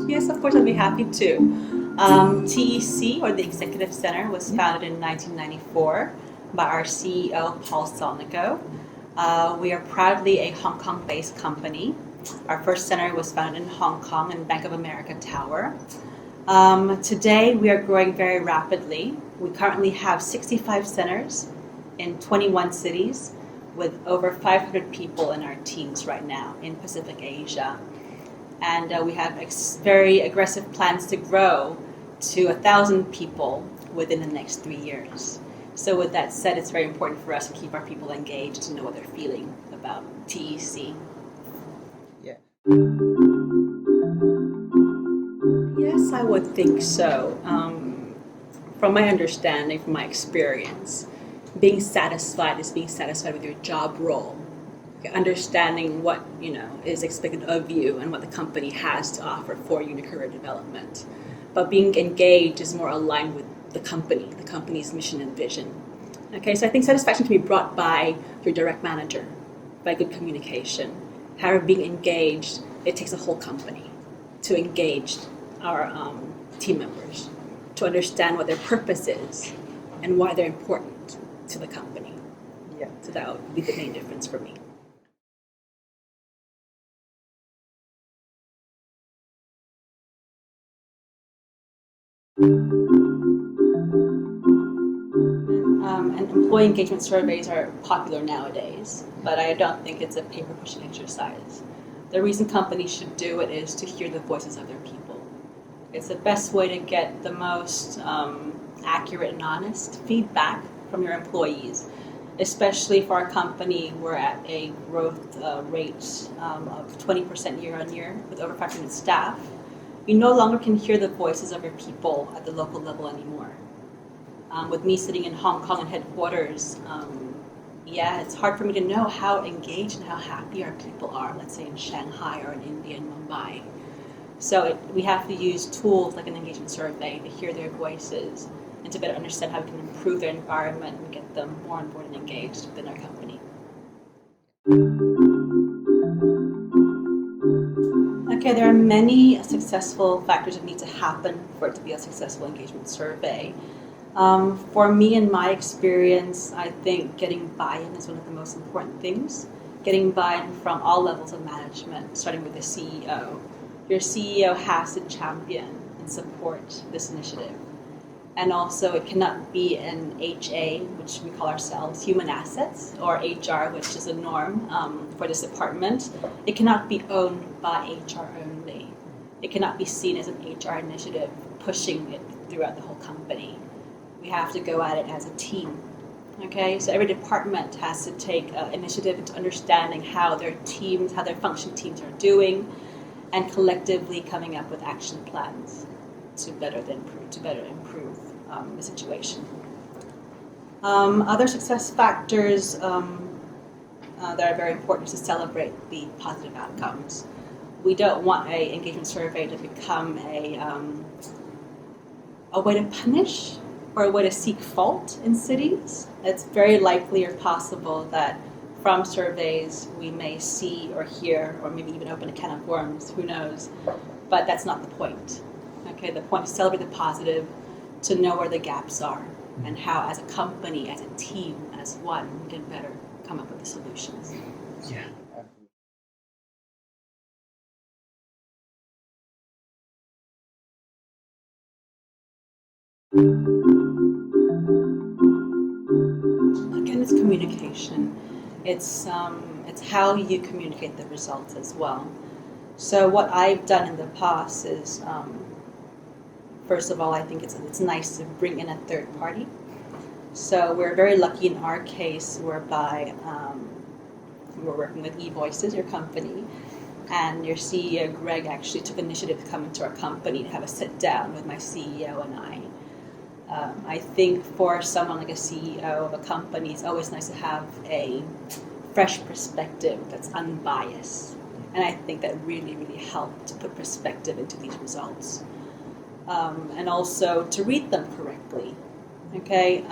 Yes, of course, I'd be happy to. TEC, or the Executive Center, was founded in 1994 by our CEO, Paul Solnico. We are proudly a Hong Kong-based company. Our first center was founded in Hong Kong in Bank of America Tower. Today, we are growing very rapidly. We currently have 65 centers in 21 cities with over 500 people in our teams right now in Pacific Asia. And we have very aggressive plans to grow to 1,000 people within the next 3 years. So with that said, it's very important for us to keep our people engaged to know what they're feeling about TEC. Yeah. Yes, I would think so. From my understanding, from my experience, being satisfied is being satisfied with your job role. Understanding what is expected of you and what the company has to offer for you in your career development. But being engaged is more aligned with the company's mission and vision. Okay, so I think satisfaction can be brought by your direct manager, by good communication. However, being engaged, it takes a whole company to engage our team members, to understand what their purpose is and why they're important to the company. Yeah. So that would be the main difference for me. And employee engagement surveys are popular nowadays, but I don't think it's a paper-pushing exercise. The reason companies should do it is to hear the voices of their people. It's the best way to get the most accurate and honest feedback from your employees. Especially for our company, we're at a growth rate of 20% year on year with over 500 staff. You no longer can hear the voices of your people at the local level anymore. With me sitting in Hong Kong and headquarters, it's hard for me to know how engaged and how happy our people are, let's say in Shanghai or in India and Mumbai. So we have to use tools like an engagement survey to hear their voices and to better understand how we can improve their environment and get them more on board and engaged within our company. Okay, there are many successful factors that need to happen for it to be a successful engagement survey. For me, in my experience, I think getting buy-in is one of the most important things. Getting buy-in from all levels of management, starting with the CEO. Your CEO has to champion and support this initiative. And also, it cannot be an HA, which we call ourselves human assets, or HR, which is a norm for this department. It cannot be owned by HR only. It cannot be seen as an HR initiative pushing it throughout the whole company. We have to go at it as a team. Okay, so every department has to take initiative into understanding how their teams, how their function teams are doing, and collectively coming up with action plans to better improve the situation. Other success factors that are very important is to celebrate the positive outcomes. We don't want an engagement survey to become a way to punish or a way to seek fault in cities. It's very likely or possible that from surveys we may see or hear or maybe even open a can of worms, who knows, but that's not the point. Okay, the point is to celebrate the positive, to know where the gaps are and how as a company, as a team, as one, we can better come up with the solutions. Yeah. Again, it's communication. It's how you communicate the results as well. So what I've done in the past is, first of all, I think it's nice to bring in a third party. So we're very lucky in our case whereby we're working with eVoices, your company, and your CEO, Greg, actually took initiative to come into our company to have a sit down with my CEO and I. I think for someone like a CEO of a company, it's always nice to have a fresh perspective that's unbiased. And I think that really, really helped to put perspective into these results. And also to read them correctly. Okay,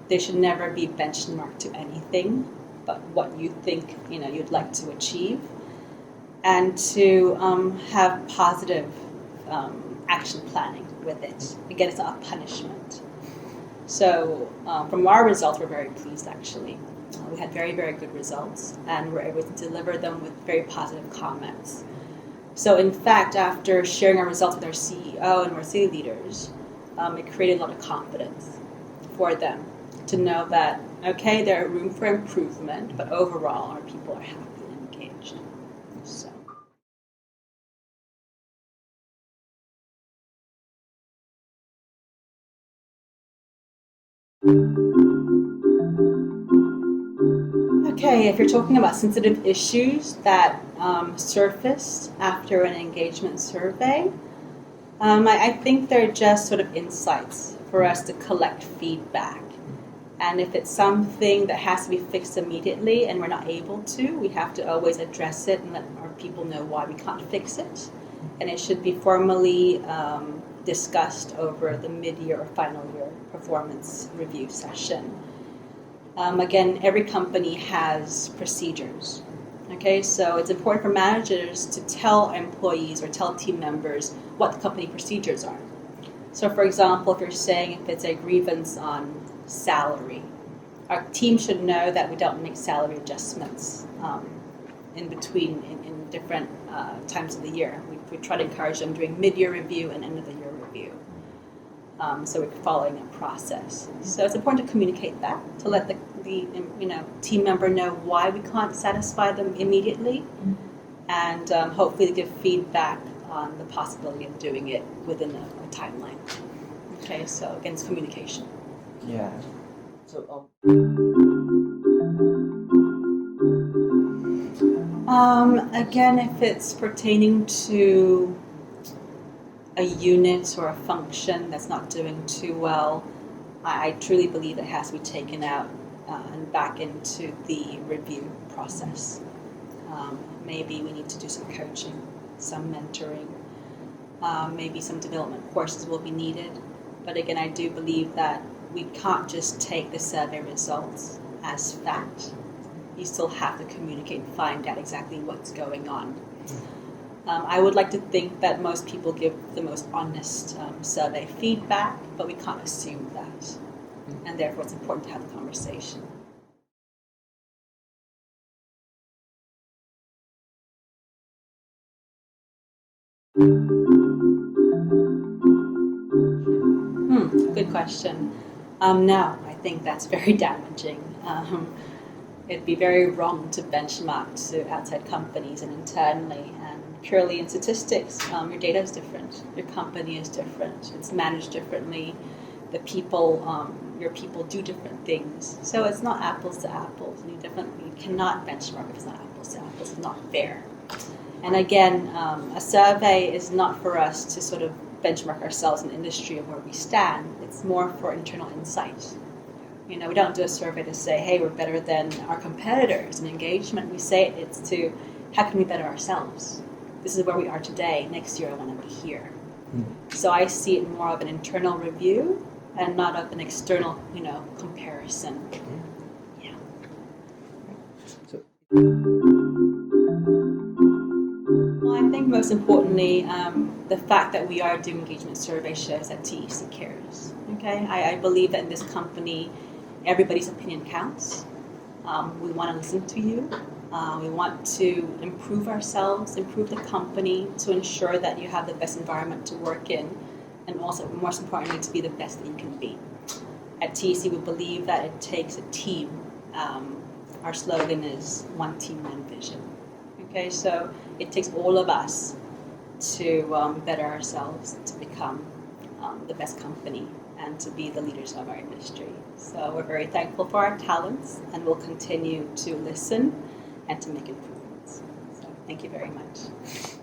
they should never be benchmarked to anything. but what you think you'd like to achieve, and to have positive action planning with it. Again, it's not a punishment. So from our results, we're very pleased, actually. We had very, very good results, and we're able to deliver them with very positive comments. So in fact, after sharing our results with our CEO and our city leaders, it created a lot of confidence for them to know that, okay, there are room for improvement, but overall our people are happy and engaged. So. Okay, if you're talking about sensitive issues that surfaced after an engagement survey, I think they're just sort of insights for us to collect feedback. And if it's something that has to be fixed immediately and we're not able to, we have to always address it and let our people know why we can't fix it. And it should be formally discussed over the mid-year or final year performance review session. Again, every company has procedures. Okay, so it's important for managers to tell employees or tell team members what the company procedures are. So for example, if you're saying if it's a grievance on salary, our team should know that we don't make salary adjustments in between in different times of the year. We try to encourage them doing mid-year review and end-of-the-year review. So we're following a process. So it's important to communicate that, to let the team member know why we can't satisfy them immediately, and hopefully to give feedback on the possibility of doing it within a timeline. Okay, so again, it's communication. Yeah. So again, if it's pertaining to a unit or a function that's not doing too well, I truly believe it has to be taken out and back into the review process. Maybe we need to do some coaching, some mentoring, maybe some development courses will be needed. But again, I do believe that we can't just take the survey results as fact. You still have to communicate and find out exactly what's going on. I would like to think that most people give the most honest survey feedback, but we can't assume that. And therefore, it's important to have the conversation. Good question. No, I think that's very damaging. It'd be very wrong to benchmark to outside companies and internally. And purely in statistics, your data is different. Your company is different. It's managed differently. The people, your people do different things. So it's not apples to apples. You cannot benchmark if it's not apples to apples. It's not fair. And again, a survey is not for us to sort of benchmark ourselves in the industry of where we stand. It's more for internal insight. We don't do a survey to say, hey, we're better than our competitors in engagement. We say it's to, how can we better ourselves? This is where we are today. Next year, I want to be here. So I see it more of an internal review and not of an external, comparison. Yeah. Well, I think most importantly, the fact that we are doing engagement survey shows that TEC cares. Okay, I believe that in this company, everybody's opinion counts. We want to listen to you. We want to improve ourselves, improve the company to ensure that you have the best environment to work in, and also, most importantly, to be the best that you can be. At TEC, we believe that it takes a team. Our slogan is one team, one vision. Okay, so it takes all of us to better ourselves, to become the best company, and to be the leaders of our industry. So we're very thankful for our talents, and we'll continue to listen and to make improvements. So thank you very much.